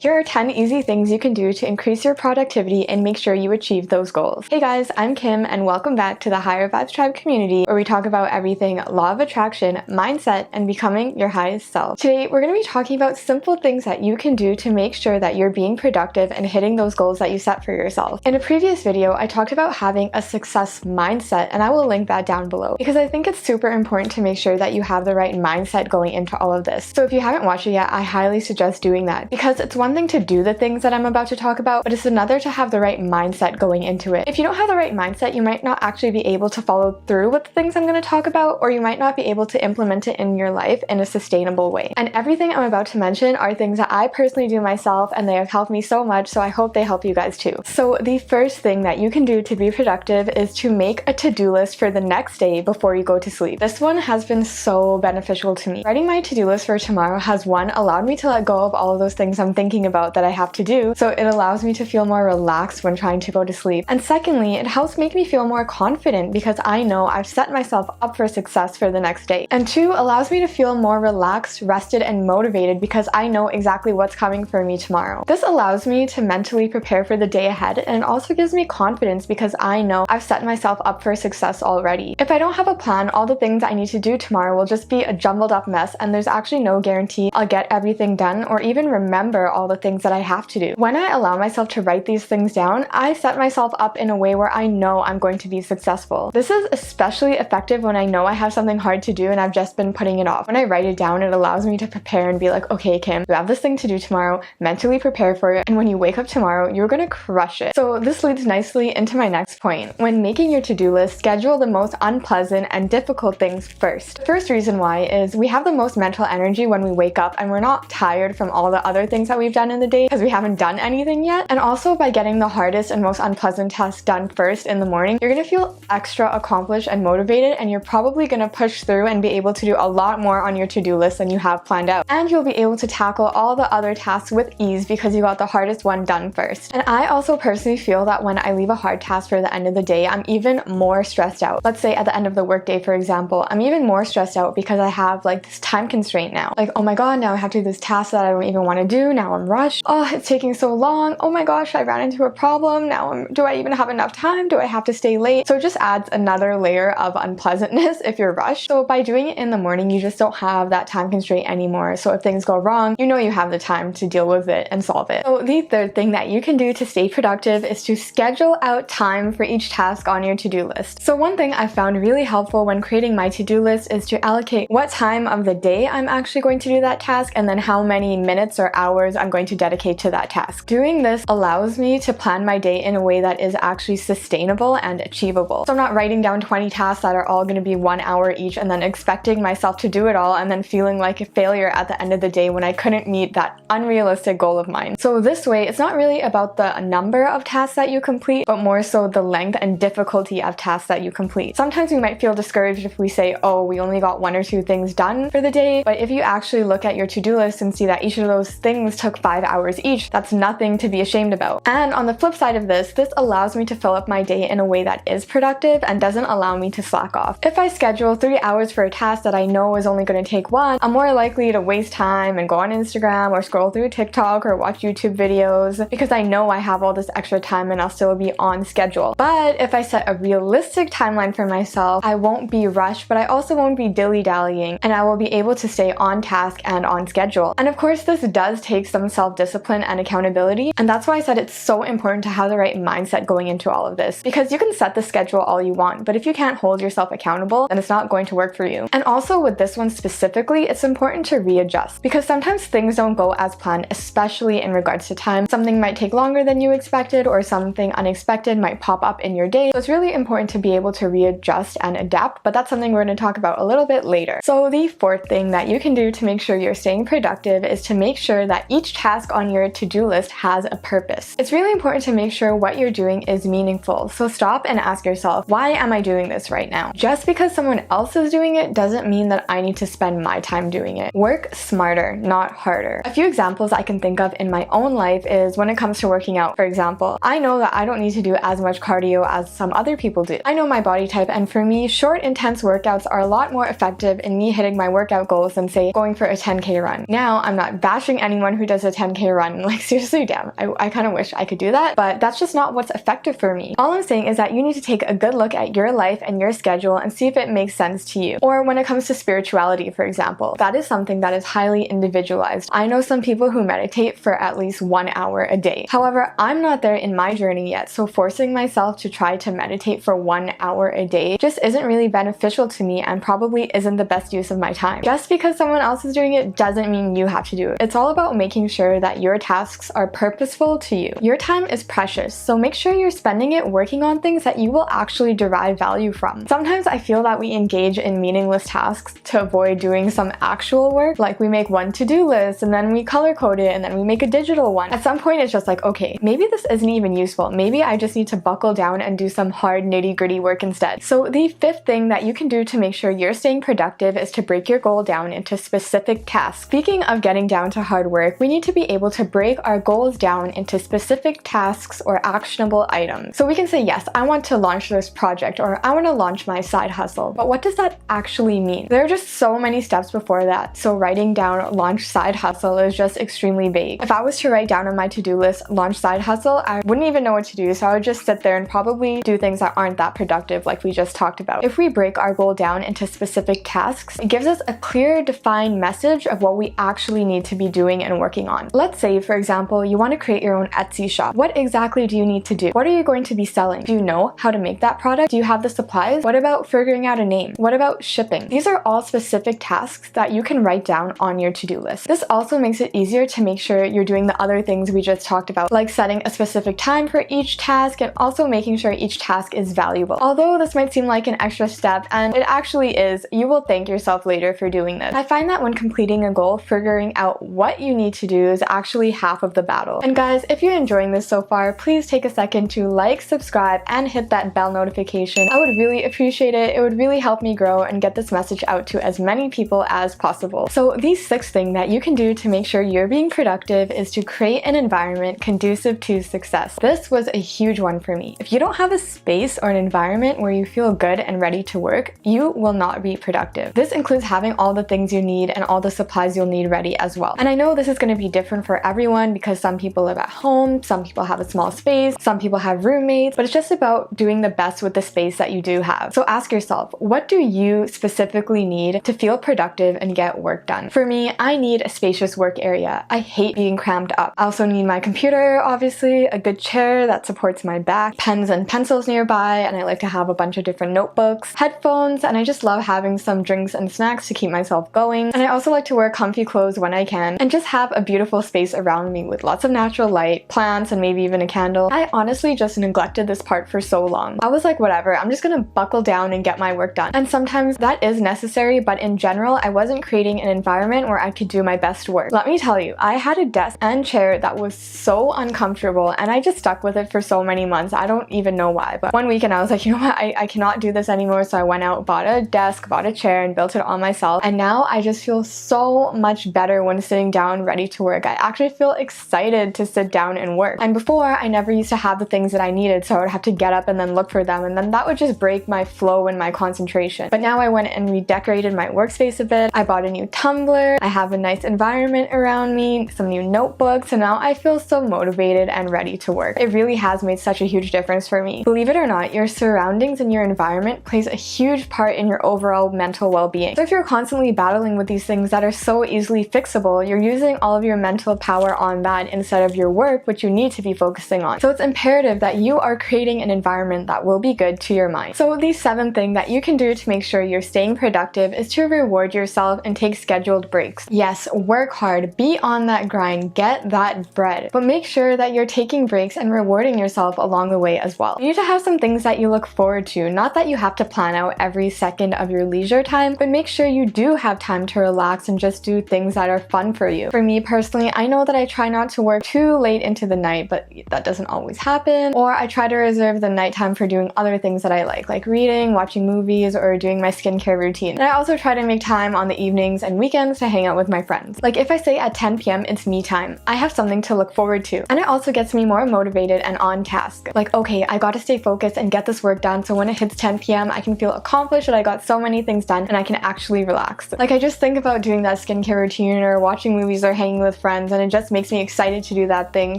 Here are 10 easy things you can do to increase your productivity and make sure you achieve those goals. Hey guys, I'm Kim and welcome back to the Higher Vibes Tribe community where we talk about everything law of attraction, mindset, and becoming your highest self. Today, we're going to be talking about simple things that you can do to make sure that you're being productive and hitting those goals that you set for yourself. In a previous video, I talked about having a success mindset, and I will link that down below because I think it's super important to make sure that you have the right mindset going into all of this. So if you haven't watched it yet, I highly suggest doing that because it's one thing to do the things that I'm about to talk about, but it's another to have the right mindset going into it. If you don't have the right mindset, you might not actually be able to follow through with the things I'm going to talk about, or you might not be able to implement it in your life in a sustainable way. And everything I'm about to mention are things that I personally do myself, and they have helped me so much, so I hope they help you guys too. So the first thing that you can do to be productive is to make a to-do list for the next day before you go to sleep. This one has been so beneficial to me. Writing my to-do list for tomorrow has allowed me to let go of all of those things I'm thinking about that I have to do, so it allows me to feel more relaxed when trying to go to sleep. And secondly, it helps make me feel more confident because I know I've set myself up for success for the next day. And two, allows me to feel more relaxed, rested, and motivated because I know exactly what's coming for me tomorrow. This allows me to mentally prepare for the day ahead, and it also gives me confidence because I know I've set myself up for success already. If I don't have a plan, all the things I need to do tomorrow will just be a jumbled up mess, and there's actually no guarantee I'll get everything done or even remember all the things that I have to do. When I allow myself to write these things down, I set myself up in a way where I know I'm going to be successful. This is especially effective when I know I have something hard to do and I've just been putting it off. When I write it down, it allows me to prepare and be like, okay, Kim, you have this thing to do tomorrow, mentally prepare for it, and when you wake up tomorrow, you're gonna crush it. So this leads nicely into my next point. When making your to-do list, schedule the most unpleasant and difficult things first. The first reason why is we have the most mental energy when we wake up and we're not tired from all the other things that we've done in the day because we haven't done anything yet. And also by getting the hardest and most unpleasant tasks done first in the morning, you're gonna feel extra accomplished and motivated, and you're probably gonna push through and be able to do a lot more on your to-do list than you have planned out. And you'll be able to tackle all the other tasks with ease because you got the hardest one done first. And I also personally feel that when I leave a hard task for the end of the day, I'm even more stressed out. Let's say at the end of the workday, for example, I'm even more stressed out because I have like this time constraint now. Like, oh my god, now I have to do this task that I don't even want to do. Now I'm rushed. Oh, it's taking so long. Oh my gosh, I ran into a problem. Now do I even have enough time? Do I have to stay late? So it just adds another layer of unpleasantness if you're rushed. So by doing it in the morning, you just don't have that time constraint anymore. So if things go wrong, you know you have the time to deal with it and solve it. So the third thing that you can do to stay productive is to schedule out time for each task on your to-do list. So one thing I found really helpful when creating my to-do list is to allocate what time of the day I'm actually going to do that task and then how many minutes or hours I'm going to dedicate to that task. Doing this allows me to plan my day in a way that is actually sustainable and achievable. So I'm not writing down 20 tasks that are all going to be 1 hour each and then expecting myself to do it all and then feeling like a failure at the end of the day when I couldn't meet that unrealistic goal of mine. So this way, it's not really about the number of tasks that you complete, but more so the length and difficulty of tasks that you complete. Sometimes we might feel discouraged if we say, oh, we only got 1 or 2 things done for the day, but if you actually look at your to-do list and see that each of those things took 5 hours each, that's nothing to be ashamed about. And on the flip side of this allows me to fill up my day in a way that is productive and doesn't allow me to slack off. If I schedule 3 hours for a task that I know is only going to take 1, I'm more likely to waste time and go on Instagram or scroll through TikTok or watch YouTube videos because I know I have all this extra time and I'll still be on schedule. But if I set a realistic timeline for myself, I won't be rushed, but I also won't be dilly-dallying, and I will be able to stay on task and on schedule. And of course, this does take some self-discipline and accountability, and that's why I said it's so important to have the right mindset going into all of this, because you can set the schedule all you want, but if you can't hold yourself accountable, then it's not going to work for you. And also with this one specifically, it's important to readjust because sometimes things don't go as planned, especially in regards to time. Something might take longer than you expected, or something unexpected might pop up in your day. So it's really important to be able to readjust and adapt, but that's something we're going to talk about a little bit later. So the fourth thing that you can do to make sure you're staying productive is to make sure that each task on your to-do list has a purpose. It's really important to make sure what you're doing is meaningful. So stop and ask yourself, why am I doing this right now? Just because someone else is doing it doesn't mean that I need to spend my time doing it. Work smarter, not harder. A few examples I can think of in my own life is when it comes to working out. For example, I know that I don't need to do as much cardio as some other people do. I know my body type, and for me, short, intense workouts are a lot more effective in me hitting my workout goals than say going for a 10K run. Now, I'm not bashing anyone who does a a 10K run. Like seriously, damn, I kind of wish I could do that, but that's just not what's effective for me. All I'm saying is that you need to take a good look at your life and your schedule and see if it makes sense to you. Or when it comes to spirituality, for example, that is something that is highly individualized. I know some people who meditate for at least 1 hour a day. However, I'm not there in my journey yet, so forcing myself to try to meditate for 1 hour a day just isn't really beneficial to me and probably isn't the best use of my time. Just because someone else is doing it doesn't mean you have to do it. It's all about making sure that your tasks are purposeful to you. Your time is precious, so make sure you're spending it working on things that you will actually derive value from. Sometimes I feel that we engage in meaningless tasks to avoid doing some actual work, like we make one to-do list and then we color code it and then we make a digital one. At some point it's just like, okay, maybe this isn't even useful. Maybe I just need to buckle down and do some hard nitty-gritty work instead. So the fifth thing that you can do to make sure you're staying productive is to break your goal down into specific tasks. Speaking of getting down to hard work, we need to be able to break our goals down into specific tasks or actionable items. So we can say, yes, I want to launch this project or I want to launch my side hustle. But what does that actually mean? There are just so many steps before that. So writing down launch side hustle is just extremely vague. If I was to write down on my to-do list launch side hustle, I wouldn't even know what to do. So I would just sit there and probably do things that aren't that productive like we just talked about. If we break our goal down into specific tasks, it gives us a clear, defined message of what we actually need to be doing and working on. Let's say, for example, you want to create your own Etsy shop. What exactly do you need to do? What are you going to be selling? Do you know how to make that product? Do you have the supplies? What about figuring out a name? What about shipping? These are all specific tasks that you can write down on your to-do list. This also makes it easier to make sure you're doing the other things we just talked about, like setting a specific time for each task and also making sure each task is valuable. Although this might seem like an extra step, and it actually is, you will thank yourself later for doing this. I find that when completing a goal, figuring out what you need to do is actually half of the battle. And guys, if you're enjoying this so far, please take a second to like, subscribe, and hit that bell notification. I would really appreciate it. It would really help me grow and get this message out to as many people as possible. So the sixth thing that you can do to make sure you're being productive is to create an environment conducive to success. This was a huge one for me. If you don't have a space or an environment where you feel good and ready to work, you will not be productive. This includes having all the things you need and all the supplies you'll need ready as well. And I know this is going to be different for everyone because some people live at home, some people have a small space, some people have roommates, but it's just about doing the best with the space that you do have. So ask yourself, what do you specifically need to feel productive and get work done? For me, I need a spacious work area. I hate being crammed up. I also need my computer, obviously, a good chair that supports my back, pens and pencils nearby, and I like to have a bunch of different notebooks, headphones, and I just love having some drinks and snacks to keep myself going. And I also like to wear comfy clothes when I can and just have a beautiful space around me with lots of natural light, plants, and maybe even a candle. I honestly just neglected this part for so long. I was like, whatever, I'm just gonna buckle down and get my work done. And sometimes that is necessary, but in general, I wasn't creating an environment where I could do my best work. Let me tell you, I had a desk and chair that was so uncomfortable and I just stuck with it for so many months. I don't even know why, but one weekend I was like, you know what, I cannot do this anymore. So I went out, bought a desk, bought a chair, and built it all myself. And now I just feel so much better when sitting down ready to work. I actually feel excited to sit down and work. And before, I never used to have the things that I needed, so I would have to get up and then look for them, and then that would just break my flow and my concentration. But now I went and redecorated my workspace a bit. I bought a new tumbler, I have a nice environment around me, some new notebooks, and now I feel so motivated and ready to work. It really has made such a huge difference for me. Believe it or not, your surroundings and your environment plays a huge part in your overall mental well-being. So if you're constantly battling with these things that are so easily fixable, you're using all of your mental power on that instead of your work, which you need to be focusing on. So it's imperative that you are creating an environment that will be good to your mind. So the seventh thing that you can do to make sure you're staying productive is to reward yourself and take scheduled breaks. Yes, work hard, be on that grind, get that bread, but make sure that you're taking breaks and rewarding yourself along the way as well. You need to have some things that you look forward to, not that you have to plan out every second of your leisure time, but make sure you do have time to relax and just do things that are fun for you. For me personally, I know that I try not to work too late into the night, but that doesn't always happen. Or I try to reserve the nighttime for doing other things that I like reading, watching movies, or doing my skincare routine. And I also try to make time on the evenings and weekends to hang out with my friends. Like if I say at 10 p.m. it's me time, I have something to look forward to. And it also gets me more motivated and on task. Like, okay, I gotta stay focused and get this work done so when it hits 10 p.m. I can feel accomplished that I got so many things done and I can actually relax. Like I just think about doing that skincare routine or watching movies or hanging with friends, and it just makes me excited to do that thing,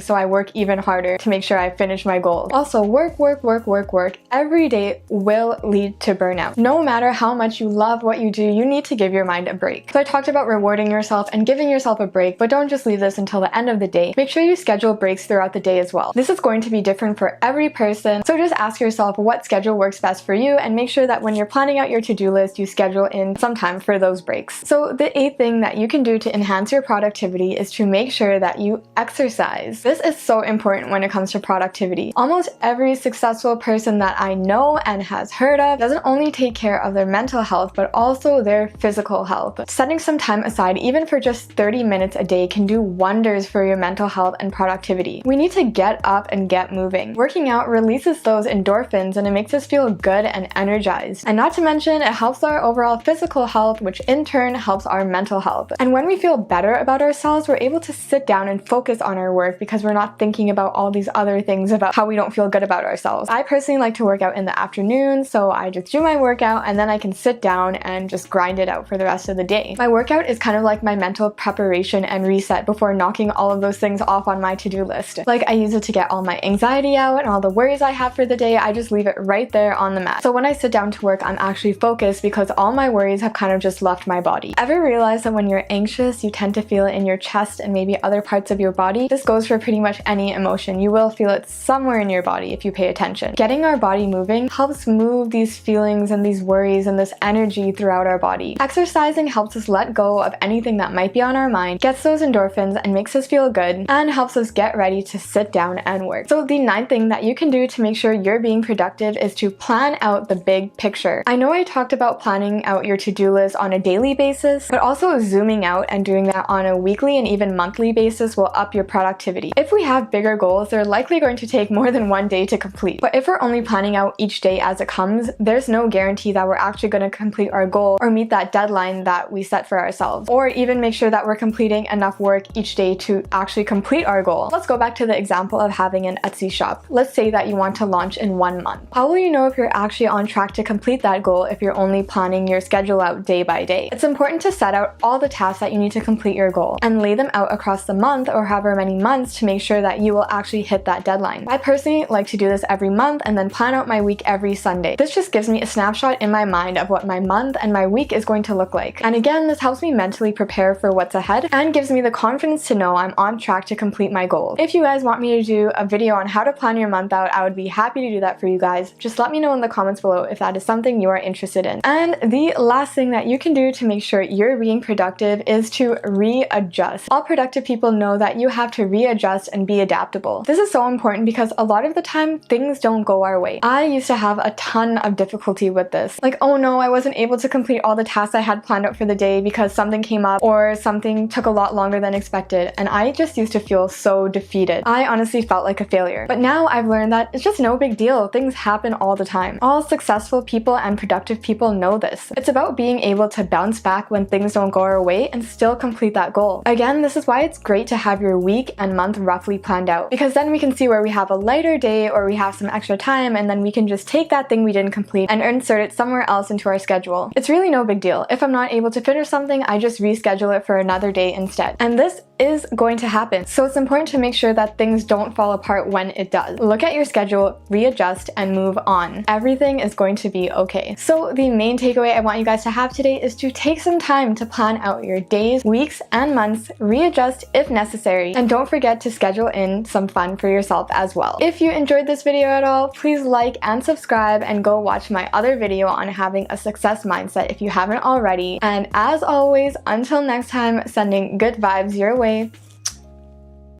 so I work even harder to make sure I finish my goals. Also, work every day will lead to burnout. No matter how much you love what you do, you need to give your mind a break. So I talked about rewarding yourself and giving yourself a break, but don't just leave this until the end of the day. Make sure you schedule breaks throughout the day as well. This is going to be different for every person, so just ask yourself what schedule works best for you, and make sure that when you're planning out your to-do list, you schedule in some time for those breaks. So the 8th thing that you can do to enhance your productivity is to make sure that you exercise. This is so important when it comes to productivity. Almost every successful person that I know and has heard of doesn't only take care of their mental health, but also their physical health. Setting some time aside, even for just 30 minutes a day, can do wonders for your mental health and productivity. We need to get up and get moving. Working out releases those endorphins, and it makes us feel good and energized. And not to mention, it helps our overall physical health, which in turn helps our mental health. And when we feel better about ourselves, we're able to sit down and focus on our work because we're not thinking about all these other things about how we don't feel good about ourselves. I personally like to work out in the afternoon, so I just do my workout and then I can sit down and just grind it out for the rest of the day. My workout is kind of like my mental preparation and reset before knocking all of those things off on my to-do list. Like, I use it to get all my anxiety out and all the worries I have for the day. I just leave it right there on the mat. So when I sit down to work, I'm actually focused because all my worries have kind of just left my body. Ever realize that when you're anxious, you tend to feel it in your chest and maybe other parts of your body? This goes for pretty much any emotion. You will feel it somewhere in your body if you pay attention. Getting our body moving helps move these feelings and these worries and this energy throughout our body. Exercising helps us let go of anything that might be on our mind, gets those endorphins and makes us feel good, and helps us get ready to sit down and work. So the 9th thing that you can do to make sure you're being productive is to plan out the big picture. I know I talked about planning out your to-do list on a daily basis, but also zooming out and doing that on a weekly and even monthly basis will up your productivity. If we have bigger goals, they're likely going to take more than one day to complete. But if we're only planning out each day as it comes, there's no guarantee that we're actually going to complete our goal or meet that deadline that we set for ourselves, or even make sure that we're completing enough work each day to actually complete our goal. Let's go back to the example of having an Etsy shop. Let's say that you want to launch in 1 month. How will you know if you're actually on track to complete that goal if you're only planning your schedule out day by day? It's important to set out all the tasks that you need to complete your goal and lay them out across the month or however many months to make sure that you will actually hit that deadline. I personally like to do this every month and then plan out my week every Sunday. This just gives me a snapshot in my mind of what my month and my week is going to look like. And again, this helps me mentally prepare for what's ahead and gives me the confidence to know I'm on track to complete my goals. If you guys want me to do a video on how to plan your month out, I would be happy to do that for you guys. Just let me know in the comments below if that is something you are interested in. And the last thing that you can do to make sure you're being productive is to readjust. All productive people know that you have to readjust and be adaptable. This is so important because a lot of the time things don't go our way. I used to have a ton of difficulty with this. Like, oh no, I wasn't able to complete all the tasks I had planned out for the day because something came up or something took a lot longer than expected, and I just used to feel so defeated. I honestly felt like a failure. But now I've learned that it's just no big deal. Things happen all the time. All successful people and productive people know this. It's about being able to bounce back when things don't go our way and still complete that goal. Again, this is why it's great to have your week and month roughly planned out, because then we can see where we have a lighter day or we have some extra time, and then we can just take that thing we didn't complete and insert it somewhere else into our schedule. It's really no big deal. If I'm not able to finish something, I just reschedule it for another day instead. And this is going to happen. So it's important to make sure that things don't fall apart when it does. Look at your schedule, readjust, and move on. Everything is going to be okay. So the main takeaway I want you guys to have today is to take some time to plan out your days, weeks, and months, readjust if necessary, and don't forget to schedule in some fun for yourself as well. If you enjoyed this video at all, please like and subscribe and go watch my other video on having a success mindset if you haven't already. And as always, until next time, sending good vibes your way.